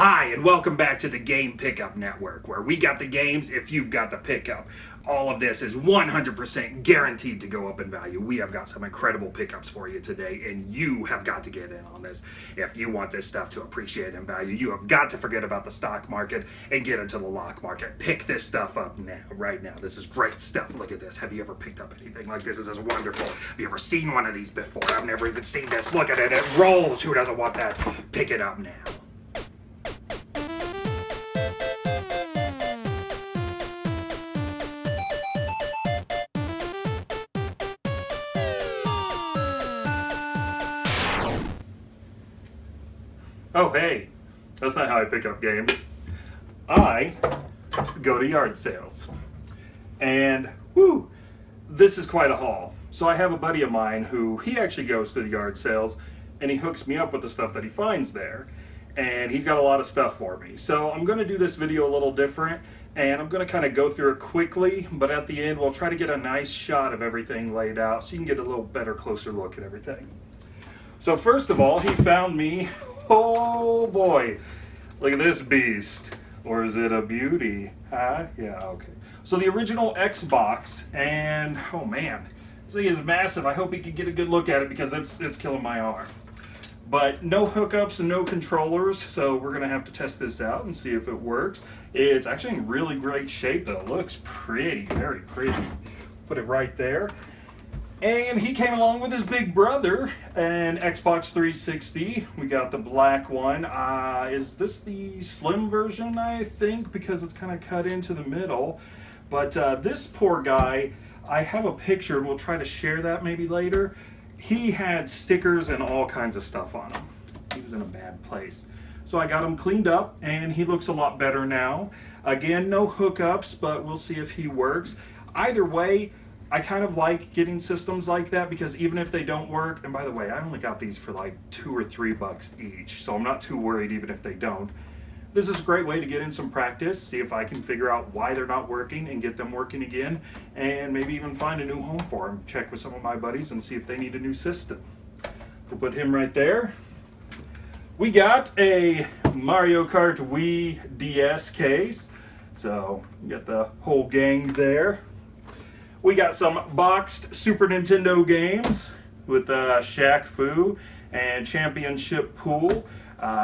Hi, and welcome back to the Game Pickup Network, where we got the games if you've got the pickup. All of this is 100% guaranteed to go up in value. We have got some incredible pickups for you today, and you have got to get in on this. If you want this stuff to appreciate in value, you have got to forget about the stock market and get into the lock market. Pick this stuff up now, right now. This is great stuff. Look at this. Have you ever picked up anything like this? This is wonderful. Have you ever seen one of these before? I've never even seen this. Look at it. It rolls. Who doesn't want that? Pick it up now. Oh, hey, that's not how I pick up games. I go to yard sales. And, whoo, this is quite a haul. So I have a buddy of mine who, he actually goes to the yard sales and he hooks me up with the stuff that he finds there. And he's got a lot of stuff for me. So I'm going to do this video a little different and I'm going to kind of go through it quickly, but at the end we'll try to get a nice shot of everything laid out so you can get a little better, closer look at everything. So first of all, he found me, oh boy, look at this beast. Or is it a beauty? Huh? Yeah, okay. So the original Xbox, and oh man, this thing is massive. I hope you can get a good look at it because it's killing my arm. But no hookups and no controllers, so we're gonna have to test this out and see if it works. It's actually in really great shape though. It looks pretty, very pretty. Put it right there. And he came along with his big brother, an Xbox 360. We got the black one. Is this the slim version, I think, because it's kind of cut into the middle. But this poor guy, I have a picture, and we'll try to share that maybe later. He had stickers and all kinds of stuff on him. He was in a bad place. So I got him cleaned up, and he looks a lot better now. Again, no hookups, but we'll see if he works. Either way, I kind of like getting systems like that because even if they don't work, and by the way, I only got these for like $2 or $3 each, so I'm not too worried even if they don't. This is a great way to get in some practice, see if I can figure out why they're not working and get them working again, and maybe even find a new home for them. Check with some of my buddies and see if they need a new system. We'll put him right there. We got a Mario Kart Wii DS case, so we got the whole gang there. We got some boxed Super Nintendo games with Shaq Fu and Championship Pool,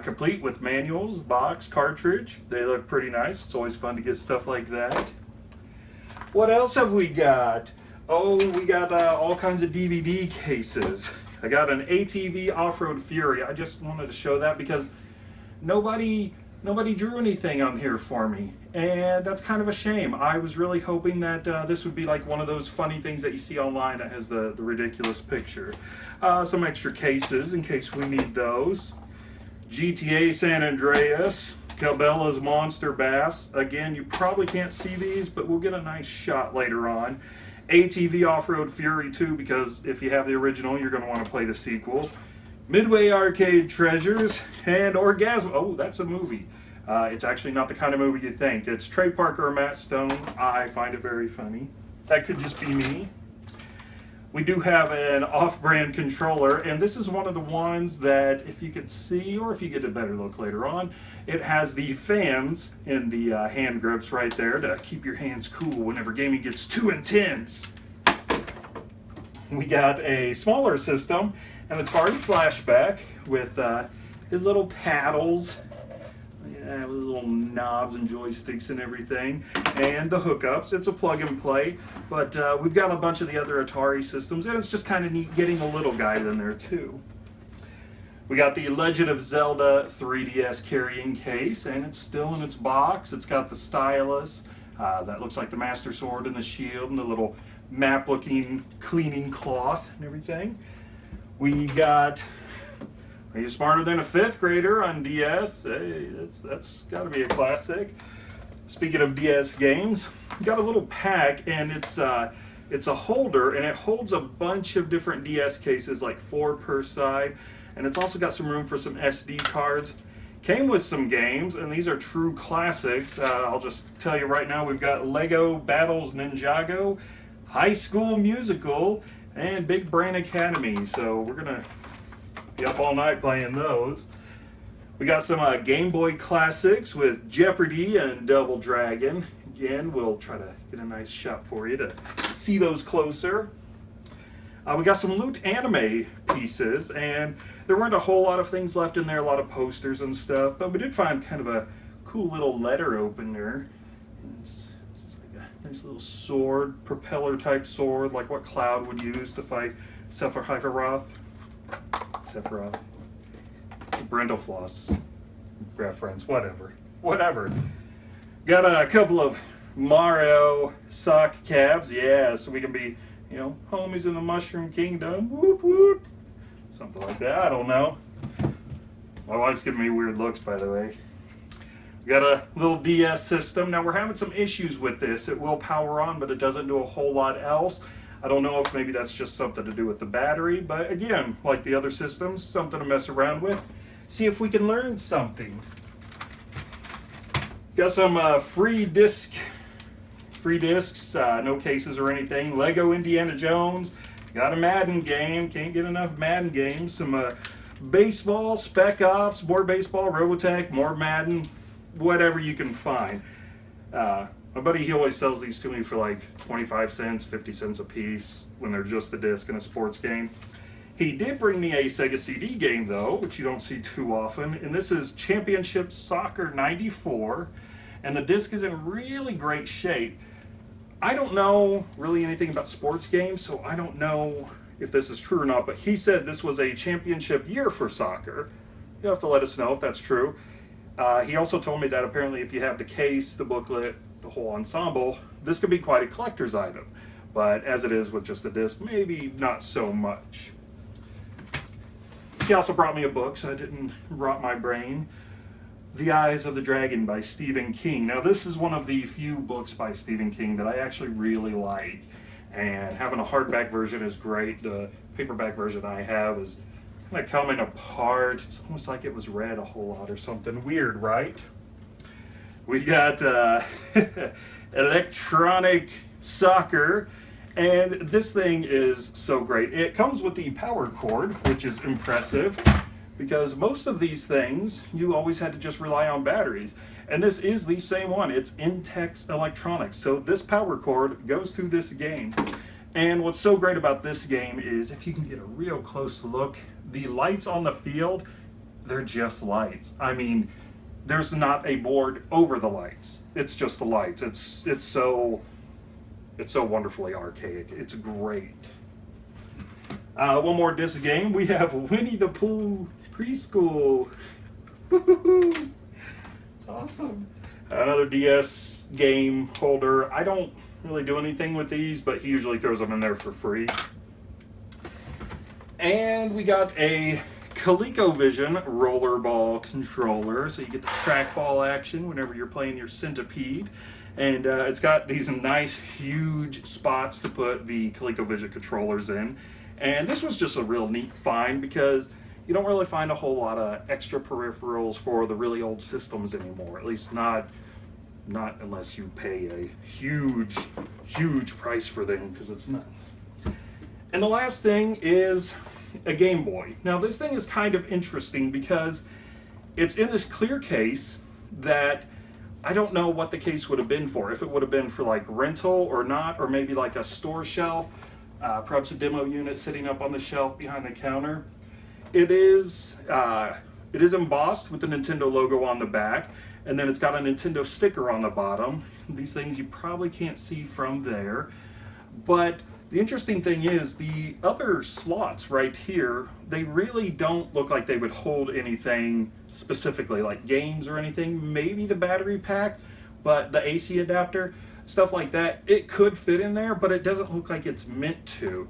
complete with manuals, box, cartridge. They look pretty nice. It's always fun to get stuff like that. What else have we got? Oh, we got all kinds of DVD cases. I got an ATV Off-Road Fury. I just wanted to show that because nobody drew anything on here for me, and that's kind of a shame. I was really hoping that this would be like one of those funny things that you see online that has the ridiculous picture. Some extra cases in case we need those. GTA San Andreas, Cabela's Monster Bass. Again, you probably can't see these, but we'll get a nice shot later on. ATV Off-Road Fury 2, because if you have the original, you're going to want to play the sequel. Midway Arcade Treasures, and Orgasm. Oh, that's a movie. It's actually not the kind of movie you think. It's Trey Parker or Matt Stone. I find it very funny. That could just be me. We do have an off-brand controller, and this is one of the ones that, if you could see, or if you get a better look later on, it has the fans in the hand grips right there to keep your hands cool whenever gaming gets too intense. We got a smaller system, an Atari Flashback with his little paddles, yeah, with little knobs and joysticks and everything, and the hookups. It's a plug and play, but we've got a bunch of the other Atari systems, and it's just kind of neat getting a little guide in there too. We got the Legend of Zelda 3DS carrying case, and it's still in its box. It's got the stylus that looks like the Master Sword and the shield and the little map-looking cleaning cloth and everything. We got, Are You Smarter Than a Fifth Grader on DS? Hey, that's got to be a classic. Speaking of DS games, we got a little pack, and it's a holder, and it holds a bunch of different DS cases, like 4 per side, and it's also got some room for some SD cards. Came with some games, and these are true classics. I'll just tell you right now, we've got Lego Battles Ninjago, High School Musical, and Big Brain Academy. So we're gonna be up all night playing those. We got some Game Boy classics with Jeopardy and Double Dragon. Again, we'll try to get a nice shot for you to see those closer. We got some loot anime pieces, and there weren't a whole lot of things left in there, a lot of posters and stuff, but we did find kind of a cool little letter opener. It's just like a nice little sword, propeller type sword, like what Cloud would use to fight Sephiroth. It's a Brindlefloss reference, whatever. Got a couple of Mario sock caps, yeah, so we can be, you know, homies in the Mushroom Kingdom, whoop whoop, something like that, I don't know. My wife's giving me weird looks, by the way. We got a little DS system. Now we're having some issues with this. It will power on, but it doesn't do a whole lot else. I don't know if maybe that's just something to do with the battery, but again, like the other systems, something to mess around with. See if we can learn something. Got some free discs, no cases or anything. Lego Indiana Jones. Got a Madden game. Can't get enough Madden games. Some baseball, Spec Ops, more baseball, Robotech, more Madden, whatever you can find. My buddy, he always sells these to me for like 25 cents, 50 cents a piece when they're just a disc in a sports game. He did bring me a Sega CD game though, which you don't see too often, and this is Championship Soccer 94, and the disc is in really great shape. I don't know really anything about sports games, so I don't know if this is true or not, but he said this was a championship year for soccer. You'll have to let us know if that's true. He also told me that apparently if you have the case, the booklet, the whole ensemble, this could be quite a collector's item. But as it is with just the disc, maybe not so much. He also brought me a book, so I didn't rot my brain. The Eyes of the Dragon by Stephen King. Now this is one of the few books by Stephen King that I actually really like. And having a hardback version is great. The paperback version I have is kind of coming apart. It's almost like it was read a whole lot or something weird, right? We got electronic soccer, and this thing is so great. It comes with the power cord, which is impressive, because most of these things, you always had to just rely on batteries. And this is the same one. It's Intex Electronics. So this power cord goes through this game. And what's so great about this game is, if you can get a real close look, the lights on the field, they're just lights. I mean, there's not a board over the lights. It's just the lights. It's so wonderfully archaic. It's great. One more disc game. We have Winnie the Pooh Preschool. It's awesome. Another DS game holder. I don't really do anything with these, but he usually throws them in there for free. And we got a ColecoVision rollerball controller, so you get the trackball action whenever you're playing your Centipede. And it's got these nice huge spots to put the ColecoVision controllers in. And this was just a real neat find, because you don't really find a whole lot of extra peripherals for the really old systems anymore. At least not unless you pay a huge price for them, because it's nuts. And the last thing is a Game Boy. Now this thing is kind of interesting because it's in this clear case that I don't know what the case would have been for. If it would have been for like rental or not, or maybe like a store shelf, perhaps a demo unit sitting up on the shelf behind the counter. It is embossed with the Nintendo logo on the back, and then it's got a Nintendo sticker on the bottom. These things you probably can't see from there, but the interesting thing is the other slots right here, they really don't look like they would hold anything specifically, like games or anything. Maybe the battery pack, but the AC adapter, stuff like that, it could fit in there, but it doesn't look like it's meant to.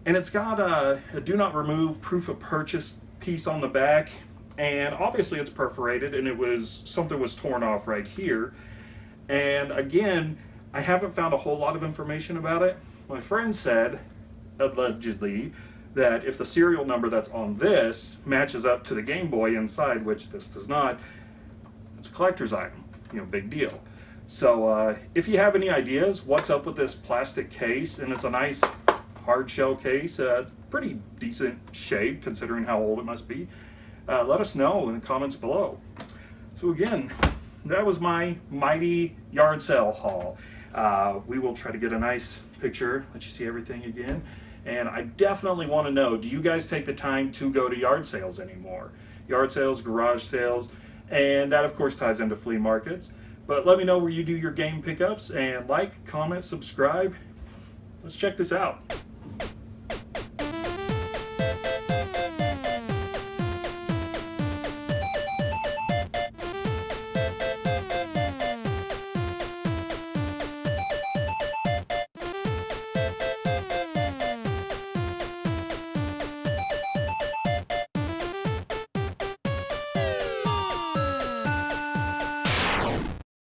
And it's got a do not remove proof of purchase piece on the back, and obviously it's perforated, and something was torn off right here. And again, I haven't found a whole lot of information about it. My friend said, allegedly, that if the serial number that's on this matches up to the Game Boy inside, which this does not, it's a collector's item, you know, big deal. So if you have any ideas what's up with this plastic case, and it's a nice hard shell case, pretty decent shape considering how old it must be, let us know in the comments below. So again, that was my mighty yard sale haul. We will try to get a nice picture, let you see everything again. And I definitely want to know, do you guys take the time to go to yard sales anymore? Yard sales, garage sales, and that of course ties into flea markets. But let me know where you do your game pickups, and like, comment, subscribe. Let's check this out.